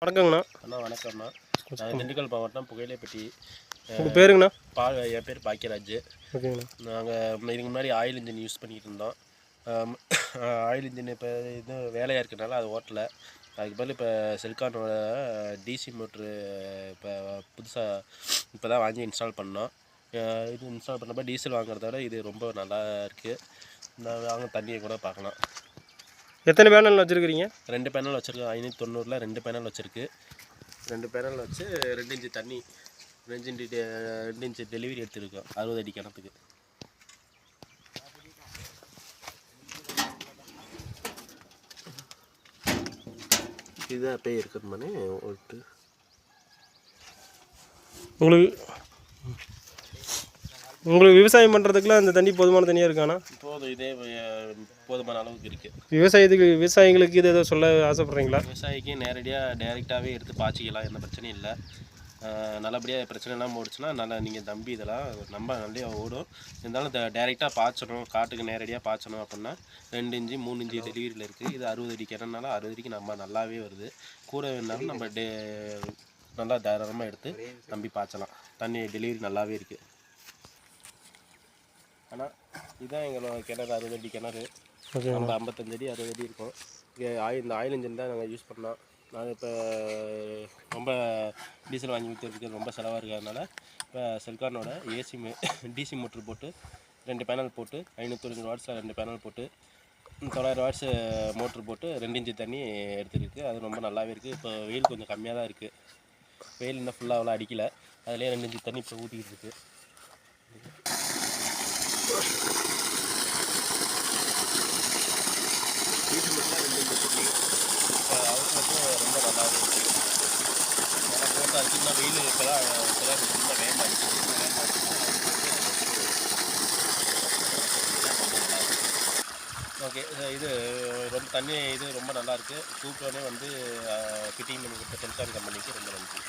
வணக்கங்கண்ணா. அண்ணா வணக்கம்ண்ணா. நாங்கள் திண்டுக்கல் மாவட்டம் புகையிலைப்பட்டி. உங்கள் பேருங்கண்ணா? என் பேர் பாக்கியராஜ். ஓகேங்கண்ணா. நாங்கள் இதுக்கு முன்னாடி ஆயில் இன்ஜின் யூஸ் பண்ணிகிட்டு இருந்தோம். ஆயில் இன்ஜின் இப்போ இது வேலையாக இருக்கிறனால அது ஓட்டலை. அதுக்கு பதில் இப்போ செல்கானோட டிசி மோட்ரு இப்போ புதுசாக இப்போ தான் வாங்கி இன்ஸ்டால் பண்ணோம். இது இன்ஸ்டால் பண்ணப்போ டீசல் வாங்குறத விட இது ரொம்ப நல்லா இருக்குது. வாங்க தண்ணியை கூட பார்க்கலாம். எத்தனை பேனல் வச்சுருக்கிறீங்க? 2 பேனல் வச்சுருக்கோம். 590ல் 2 பேனல் வச்சுருக்கு. 2 பேனல் வச்சு 2 இன்ச்சு தண்ணி 2 இன்ச்சு டெலிவரி எடுத்துருக்கோம் 60 அடி கிணத்துக்கு. இதுதான் அப்பயே இருக்கிறதுமானே ஓட்டு. உங்களுக்கு விவசாயம் பண்ணுறதுக்குலாம் அந்த தண்ணி போதுமான தண்ணியாக இருக்காண்ணா? போதும், இதே போதுமான அளவுக்கு இருக்குது. விவசாயிகளுக்கு இது எதோ சொல்ல ஆசைப்பட்றீங்களா? விவசாயிக்கு டேரெக்டாகவே எடுத்து பாய்ச்சிக்கலாம், எந்த பிரச்சனையும் இல்லை. நல்லபடியாக பிரச்சனை இல்லாமல் ஓடுச்சுன்னா நல்லா நீங்கள் தம்பி இதெல்லாம் நம்ம நல்லா ஓடும். இருந்தாலும் டேரெக்டாக பாய்ச்சணும், காட்டுக்கு நேரடியாக பாய்ச்சணும் அப்படின்னா 2 இன்ச்சு 3 இன்ச்சு டெலிவரியில் இருக்குது. இது 60 அடி கிணறுனால 60 அடிக்கு நம்ம நல்லாவே வருது. கூட வேணாலும் நம்ம நல்லா தாராளமாக எடுத்து தம்பி பாய்ச்சலாம். தண்ணி டெலிவரி நல்லாவே இருக்குது. ஆனால் இதுதான் எங்களோட கிணறு, 60 அடி கிணறு. நம்ம 55 அடி 60 அடி இருக்கும். இந்த ஆயில் இன்ஜின் தான் நாங்கள் யூஸ் பண்ணோம். நாங்கள் இப்போ ரொம்ப டீசல் வாங்கி விற்கிறதுக்கு ரொம்ப செலவாக இருக்கிறதுனால இப்போ செல்கானோட டிசி மோட்ரு போட்டு 2 பேனல் போட்டு 520 வாட்ஸில் 2 பேனல் போட்டு 900 வாட்ஸு மோட்ரு போட்டு 2 இன்ச்சு தண்ணி எடுத்துருக்கு. அது ரொம்ப நல்லாவே இருக்குது. இப்போ வெயில் கொஞ்சம் கம்மியாக தான் இருக்குது. வெயில் இன்னும் ஃபுல்லாக அவ்வளோ அடிக்கலை. அதிலே 2 இன்ச்சு தண்ணி இப்போ ஊற்றிக்கிட்டு இருக்குது. ரொம்ப நல்லாவே இருக்குது. போட்டு அடிச்சுன்னா வெயில் இப்போதான் ரொம்ப வேகமாக அடிக்குது. ஓகே, இது ரொம்ப தண்ணி இது ரொம்ப நல்லாயிருக்கு. கூப்பிட்டோன்னே வந்து ஃபிட்டிங் பண்ணி கொடுத்த செல்கான் கம்பெனிக்கு ரொம்ப நன்றி.